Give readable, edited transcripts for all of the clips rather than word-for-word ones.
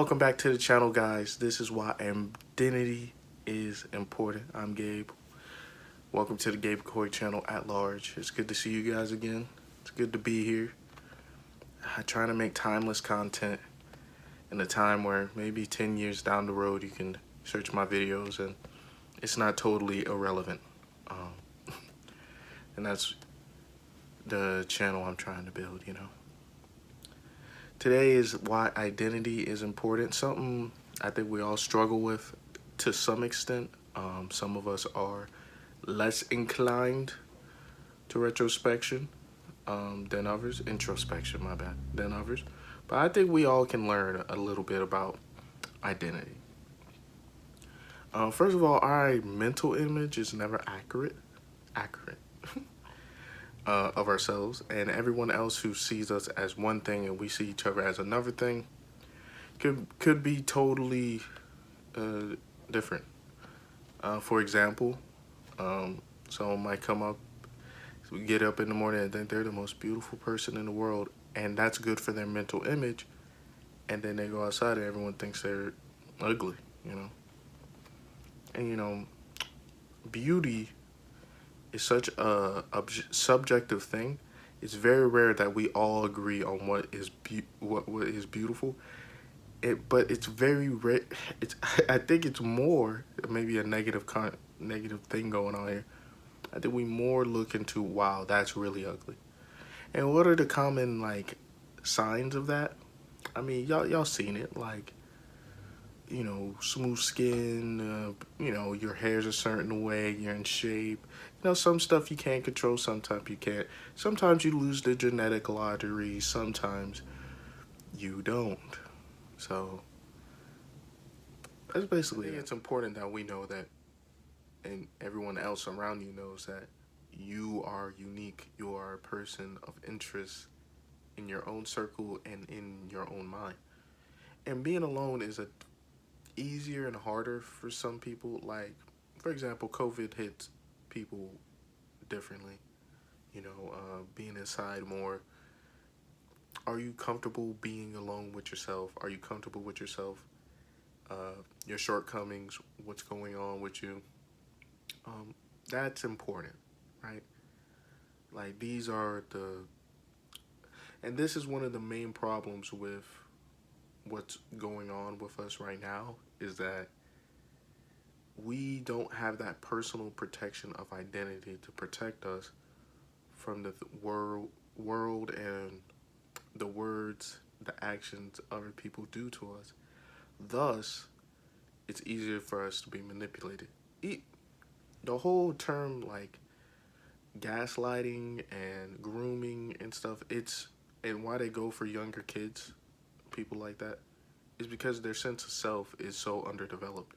Welcome back to the channel, guys. This is why identity is important. I'm Gabe. Welcome to the Gabe Coy channel at large. It's good to see you guys again. It's good to be here. I'm trying to make timeless content in a time where maybe 10 years down the road you can search my videos and it's not totally irrelevant. And that's the channel I'm trying to build. Today is why identity is important. Something I think we all struggle with to some extent. Some of us are less inclined to retrospection than others. Introspection, my bad, than others. But I think we all can learn a little bit about identity. First of all, our mental image is never accurate of ourselves, and everyone else who sees us as one thing and we see each other as another thing could be totally different. For example, someone might come up, get up in the morning and think they're the most beautiful person in the world, and that's good for their mental image, and then they go outside and everyone thinks they're ugly. And beauty is such a subjective thing. It's very rare that we all agree on what is beautiful. But it's very rare. I think it's more maybe a negative thing going on here. I think we more look into, wow, that's really ugly. And what are the common signs of that? I mean, y'all seen it, smooth skin, your hair's a certain way, you're in shape. Some stuff you can't control, sometimes you can't. Sometimes you lose the genetic lottery, sometimes you don't. So that's basically it. It's important that we know that, and everyone else around you knows that you are unique. You are a person of interest in your own circle and in your own mind. And being alone is easier and harder for some people. Like, for example, COVID hits people differently. Being inside more. Are you comfortable being alone with yourself? Are you comfortable with yourself? Your shortcomings, what's going on with you? That's important, right? Like, and this is one of the main problems with what's going on with us right now, is that we don't have that personal protection of identity to protect us from the world and the words, the actions other people do to us. Thus, it's easier for us to be manipulated. The whole term gaslighting and grooming and stuff, and why they go for younger kids, people like that, is because their sense of self is so underdeveloped.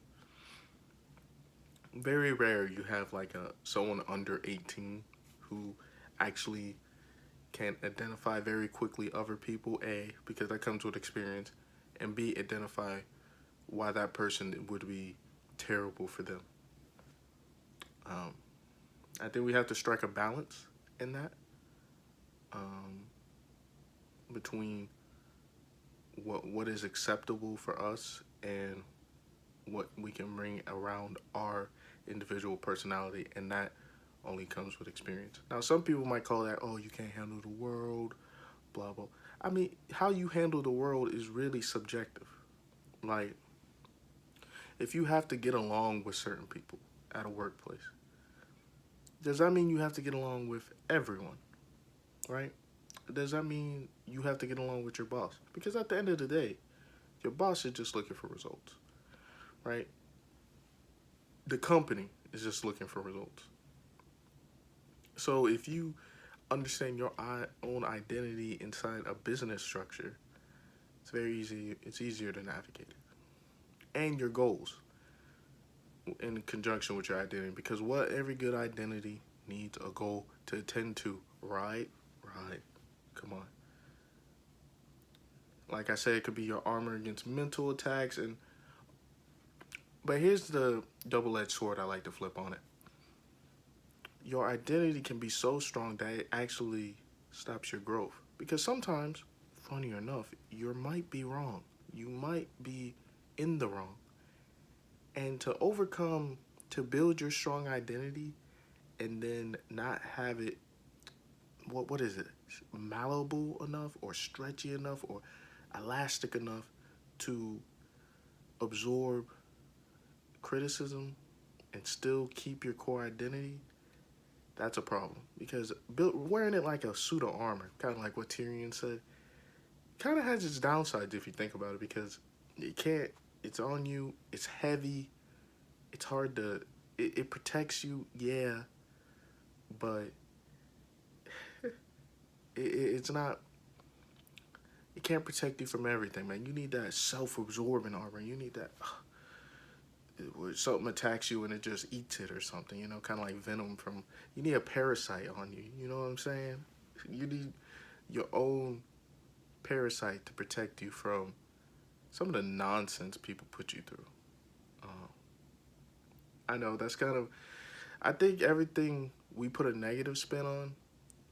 Very rare you have someone under 18 who actually can identify very quickly other people, A, because that comes with experience, and B, identify why that person would be terrible for them. I think we have to strike a balance in that, between what is acceptable for us and what we can bring around our individual personality, and that only comes with experience. Now, some people might call that, oh, you can't handle the world, blah, blah. I mean, how you handle the world is really subjective. Like, if you have to get along with certain people at a workplace, does that mean you have to get along with everyone, right? Does that mean you have to get along with your boss? Because at the end of the day, your boss is just looking for results, right? The company is just looking for results. So if you understand your own identity inside a business structure, it's very easy. It's easier to navigate it. And your goals in conjunction with your identity, because what every good identity needs a goal to attend to, right? Right. Come on. Like I said, it could be your armor against mental attacks, but here's the double-edged sword I like to flip on it. Your identity can be so strong that it actually stops your growth. Because sometimes, funny enough, you might be wrong. you might be in the wrong. And to overcome, to build your strong identity and then not have it, what is it, malleable enough or stretchy enough or elastic enough to absorb criticism and still keep your core identity, that's a problem. Because wearing it like a suit of armor, kind of like what Tyrion said, kind of has its downsides if you think about it. Because it can't, it's on you, it's heavy, it's hard to, it protects you, yeah, but it's not, it can't protect you from everything, man. You need that self-absorbing armor. You need that where something attacks you and it just eats it or something, you know, kind of like Venom from, you need a parasite on you, you know what I'm saying? You need your own parasite to protect you from some of the nonsense people put you through. Uh, I know that's kind of, I think everything we put a negative spin on,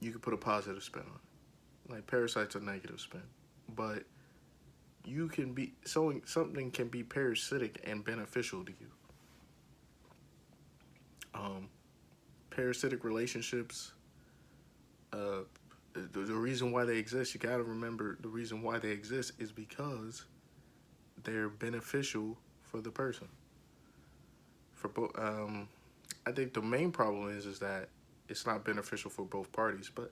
you can put a positive spin on. Like parasite's a negative spin, but you can be, so something can be parasitic and beneficial to you. Um, Parasitic relationships, uh, the reason why they exist, you got to remember the reason why they exist is because they're beneficial for the person. For I think the main problem is that it's not beneficial for both parties. But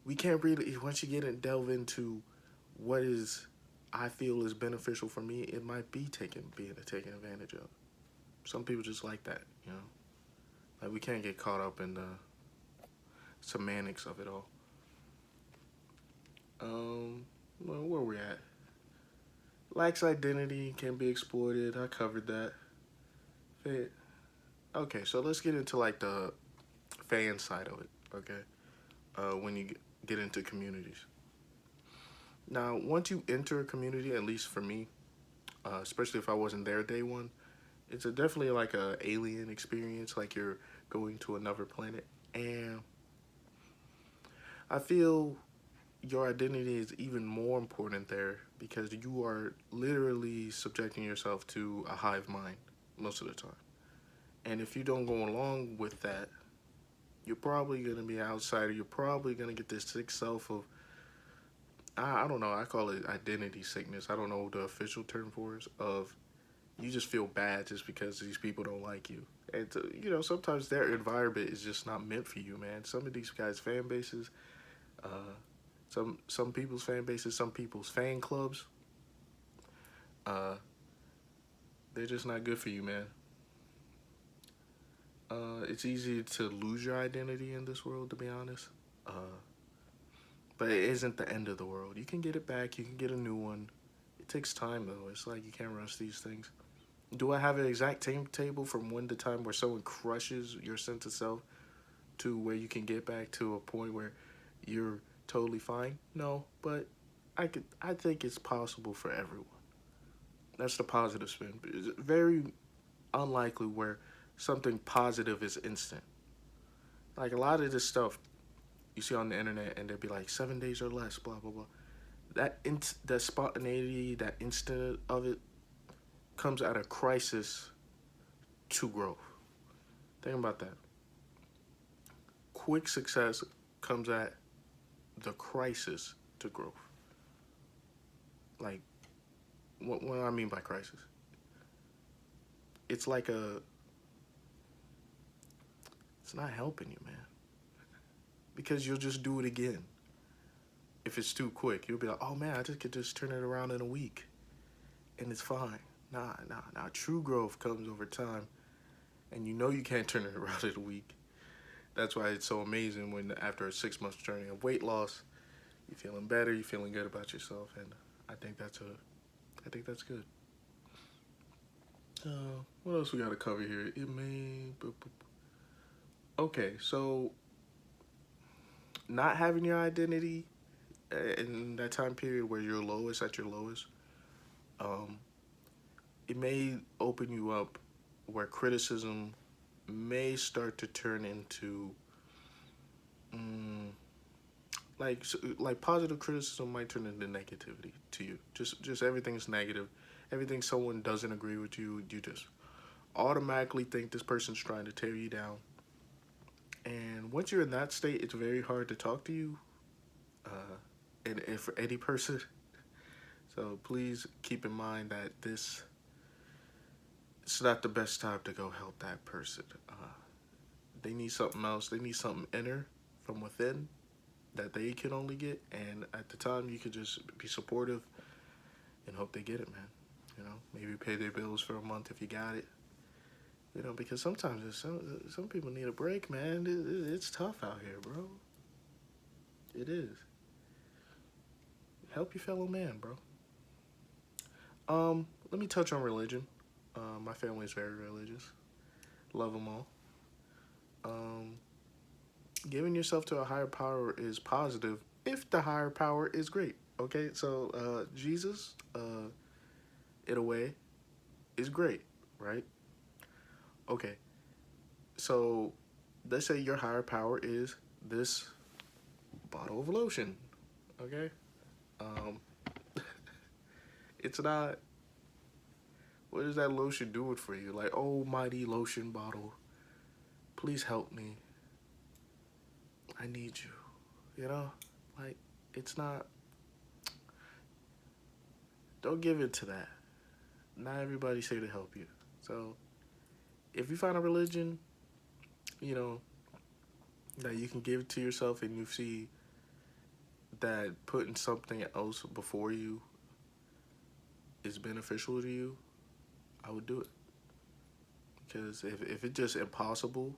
we can't really, once you get and delve into what is, I feel is beneficial for me, it might be being taken advantage of. Some people just like that, you know. Like we can't get caught up in the semantics of it all. Well, where we at? Lax identity can be exploited. I covered that. Okay, so let's get into like the fan side of it. Okay, when you get into communities. Now, once you enter a community, at least for me, especially if I wasn't there day one, it's definitely like a alien experience, like you're going to another planet. And I feel your identity is even more important there because you are literally subjecting yourself to a hive mind most of the time. And if you don't go along with that, you're probably going to be an outsider. You're probably going to get this sick self of, I don't know, I call it identity sickness. I don't know the official term for it, of you just feel bad just because these people don't like you. And, you know, sometimes their environment is just not meant for you, man. Some of these guys' fan bases, uh, some people's fan bases, some people's fan clubs, uh, they're just not good for you, man. It's easy to lose your identity in this world, to be honest. But it isn't the end of the world. You can get it back. You can get a new one. It takes time, though. It's like you can't rush these things. Do I have an exact timetable from when the time where someone crushes your sense of self to where you can get back to a point where you're totally fine? No, but I think it's possible for everyone. That's the positive spin. It's very unlikely where something positive is instant. Like a lot of this stuff you see on the internet, and they'll be like 7 days or less, blah blah blah. That spontaneity, that instant of it, comes out of crisis to growth. Think about that. Quick success comes at the crisis to growth. Like, what do I mean by crisis? It's like it's not helping you, man. Because you'll just do it again. If it's too quick, you'll be like, oh man, I just could just turn it around in a week. And it's fine. Nah. True growth comes over time. And you know you can't turn it around in a week. That's why it's so amazing when after a 6 month journey of weight loss, you're feeling better, you're feeling good about yourself, and I think that's good. What else we got to cover here? It may. Okay, so not having your identity in that time period where you're lowest at your lowest, um, it may open you up where criticism may start to turn into Like positive criticism might turn into negativity to you. Just everything's negative. Everything someone doesn't agree with you, you just automatically think this person's trying to tear you down. And once you're in that state, it's very hard to talk to you. And if for any person, so please keep in mind that this it's not the best time to go help that person. They need something else. They need something inner from within that they can only get. And at the time, you could just be supportive and hope they get it, man. You know, maybe pay their bills for a month if you got it. You know, because sometimes some people need a break, man. It's tough out here, bro. It is. Help your fellow man, bro. Let me touch on religion. My family is very religious. Love them all. Um, Giving yourself to a higher power is positive if the higher power is great. Okay, so Jesus, in a way, is great, right? Okay, so let's say your higher power is this bottle of lotion. Okay, um, it's not. What is that lotion doing for you? Like, oh, mighty lotion bottle, please help me. I need you. You know, like it's not. Don't give in to that. Not everybody's here to help you. So if you find a religion, you know, that you can give to yourself and you see that putting something else before you is beneficial to you, I would do it. Because if it's just impossible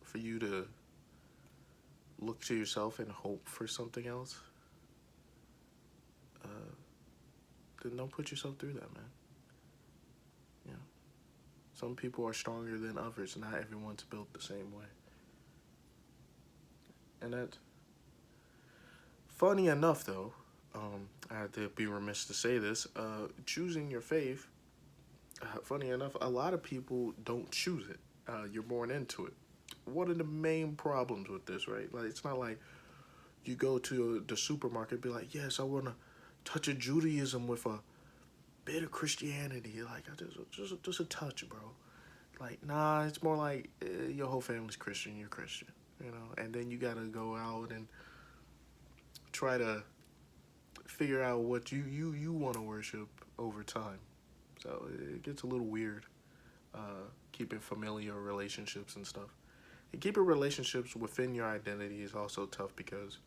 for you to look to yourself and hope for something else, uh, then don't put yourself through that, man. You know, some people are stronger than others. Not everyone's built the same way. And that's funny enough, though. I have to be remiss to say this. Choosing your faith, funny enough, a lot of people don't choose it. You're born into it. One of the main problems with this, right? Like, it's not like you go to the supermarket and be like, yes, I want to touch of Judaism with a bit of Christianity. Like, just a touch, bro. Like, nah, it's more like your whole family's Christian, you're Christian, you know? And then you got to go out and try to figure out what you want to worship over time. So it gets a little weird, keeping familiar relationships and stuff. And keeping relationships within your identity is also tough because,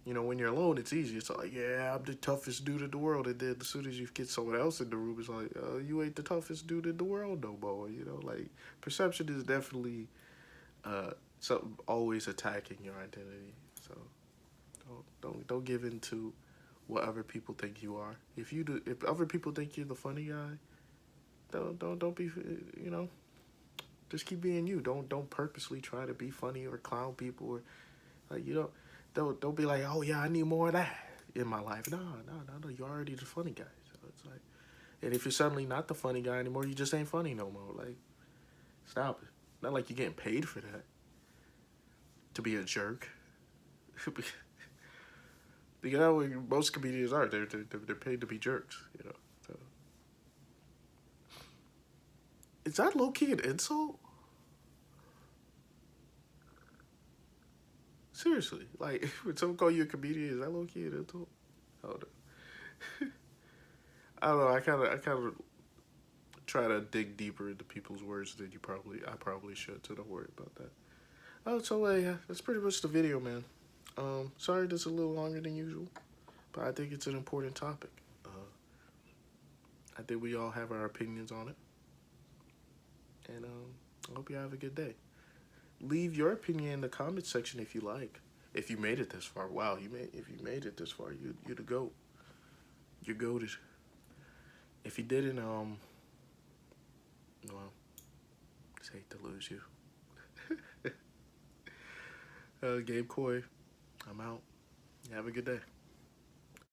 you know, when you're alone, it's easy. It's like, yeah, I'm the toughest dude in the world. And then as soon as you get someone else in the room, it's like, you ain't the toughest dude in the world no more. You know, like perception is definitely something always attacking your identity. So don't give in to what other people think you are. If other people think you're the funny guy, don't be, you know, just keep being you. Don't purposely try to be funny or clown people or like you don't be like, oh yeah, I need more of that in my life. No. You're already the funny guy. So it's like, and if you're suddenly not the funny guy anymore, you just ain't funny no more. Like, stop it. Not like you're getting paid for that to be a jerk. Because that's what most comedians are. They're paid to be jerks. You know. So is that low key an insult? Seriously, like when someone call you a comedian, is that low key an insult? I don't know. I don't know. I kind of try to dig deeper into people's words than I probably should. So don't worry about that. Oh, so yeah, that's pretty much the video, man. Sorry this is a little longer than usual, but I think it's an important topic. I think we all have our opinions on it, and I hope you have a good day. Leave your opinion in the comment section if you like. If you made it this far, wow, if you made it this far, you're the goat. You're goated. If you didn't, well, just hate to lose you. Gabe Coy, I'm out. Have a good day.